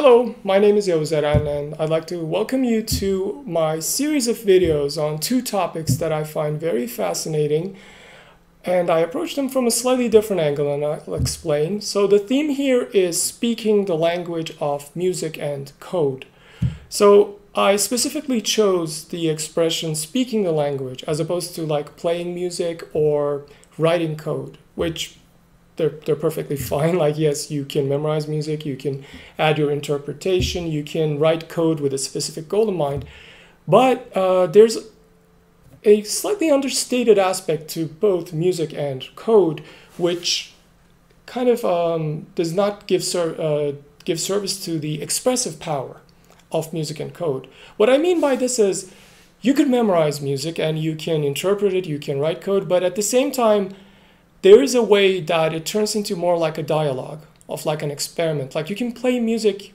Hello, my name is Yozeran and I'd like to welcome you to my series of videos on two topics that I find very fascinating, and I approach them from a slightly different angle and I'll explain. So the theme here is speaking the language of music and code. So I specifically chose the expression speaking the language as opposed to like playing music or writing code, which they're perfectly fine. Like, yes, you can memorize music, you can add your interpretation, you can write code with a specific goal in mind, but there's a slightly understated aspect to both music and code, which kind of does not give service to the expressive power of music and code. What I mean by this is you could memorize music and you can interpret it, you can write code, but at the same time, there is a way that it turns into more like a dialogue, of like an experiment. Like you can play music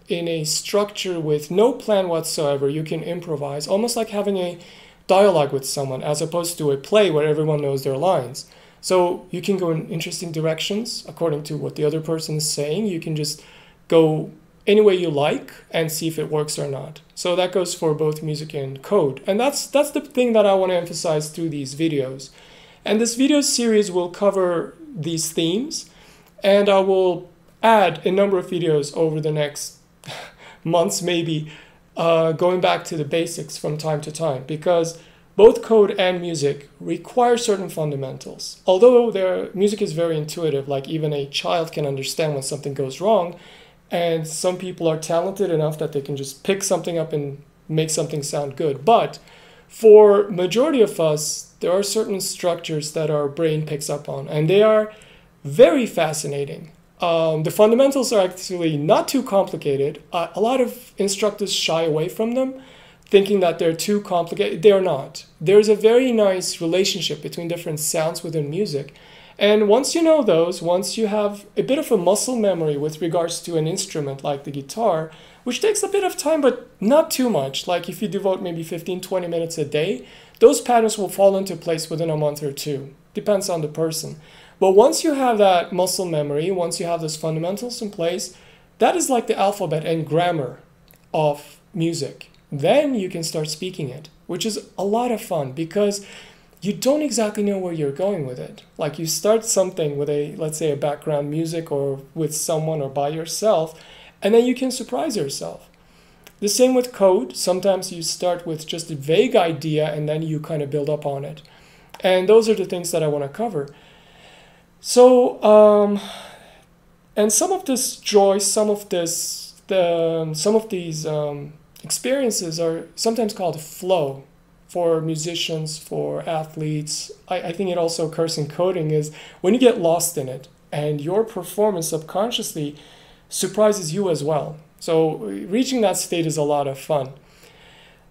in a structure with no plan whatsoever. You can improvise, almost like having a dialogue with someone, as opposed to a play where everyone knows their lines. So you can go in interesting directions according to what the other person is saying. You can just go any way you like and see if it works or not. So that goes for both music and code. And that's the thing that I want to emphasize through these videos. And this video series will cover these themes, and I will add a number of videos over the next months, maybe, going back to the basics from time to time, because both code and music require certain fundamentals. Although their music is very intuitive, like even a child can understand when something goes wrong, and some people are talented enough that they can just pick something up and make something sound good. But for majority of us, there are certain structures that our brain picks up on, and they are very fascinating. The fundamentals are actually not too complicated. A lot of instructors shy away from them, thinking that they're too complicated. They're not. There's a very nice relationship between different sounds within music. And once you know those, once you have a bit of a muscle memory with regards to an instrument like the guitar, which takes a bit of time, but not too much. Like if you devote maybe 15-20 minutes a day, those patterns will fall into place within a month or two. Depends on the person. But once you have that muscle memory, once you have those fundamentals in place, that is like the alphabet and grammar of music. Then you can start speaking it, which is a lot of fun because you don't exactly know where you're going with it. Like you start something with let's say a background music or with someone or by yourself, and then you can surprise yourself. The same with code. Sometimes you start with just a vague idea and then you kind of build up on it. And those are the things that I want to cover. So, and some of this joy, some of these experiences are sometimes called flow for musicians, for athletes. I think it also occurs in coding is when you get lost in it and your performance subconsciously surprises you as well. So reaching that state is a lot of fun.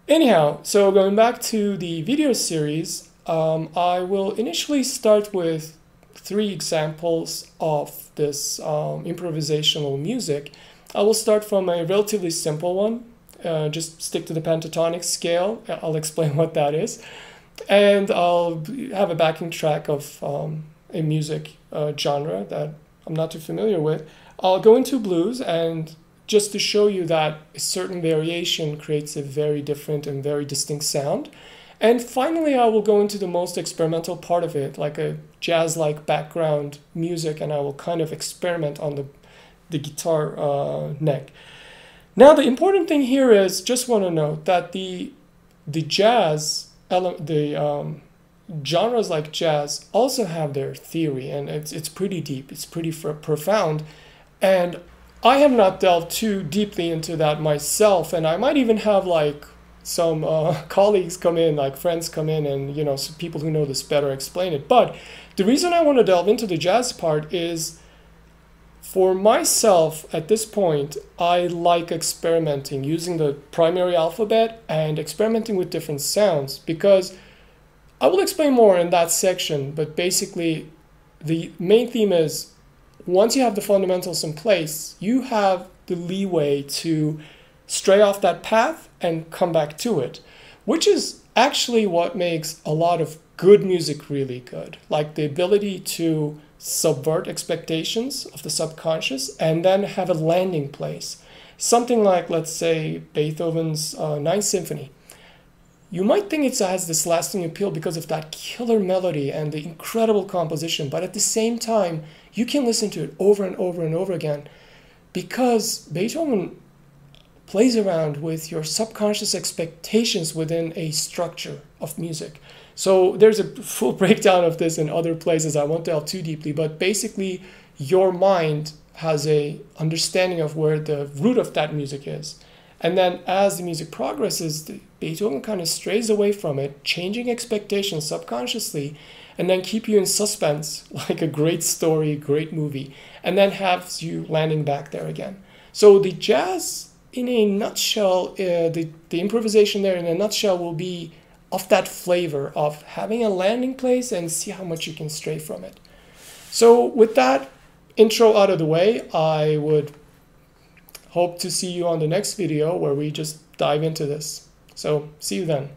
Anyhow, so going back to the video series, I will initially start with 3 examples of this improvisational music. I will start from a relatively simple one. Just stick to the pentatonic scale. I'll explain what that is. And I'll have a backing track of a music genre that I'm not too familiar with. I'll go into blues, and just to show you that a certain variation creates a very different and very distinct sound. And finally, I will go into the most experimental part of it, like a jazz-like background music, and I will kind of experiment on the guitar neck. Now, the important thing here is, just want to note that the genres like jazz also have their theory, and it's pretty deep, it's pretty profound, and I have not delved too deeply into that myself, and I might even have like some colleagues come in, like friends come in, and some people who know this better explain it. But the reason I want to delve into the jazz part is, for myself at this point, I like experimenting using the primary alphabet and experimenting with different sounds, because I will explain more in that section, but basically the main theme is once you have the fundamentals in place, you have the leeway to stray off that path and come back to it, which is actually what makes a lot of good music really good. Like the ability to subvert expectations of the subconscious and then have a landing place. something like, let's say, Beethoven's Ninth Symphony. You might think it has this lasting appeal because of that killer melody and the incredible composition, but at the same time, you can listen to it over and over and over again because Beethoven plays around with your subconscious expectations within a structure of music. So there's a full breakdown of this in other places. I won't delve too deeply, but basically your mind has a understanding of where the root of that music is. And then as the music progresses, Beethoven kind of strays away from it, changing expectations subconsciously, and then keep you in suspense like a great story, great movie, and then has you landing back there again. So the jazz, in a nutshell, the improvisation there in a nutshell will be of that flavor of having a landing place and see how much you can stray from it. So with that intro out of the way, I would hope to see you on the next video where we just dive into this. So see you then.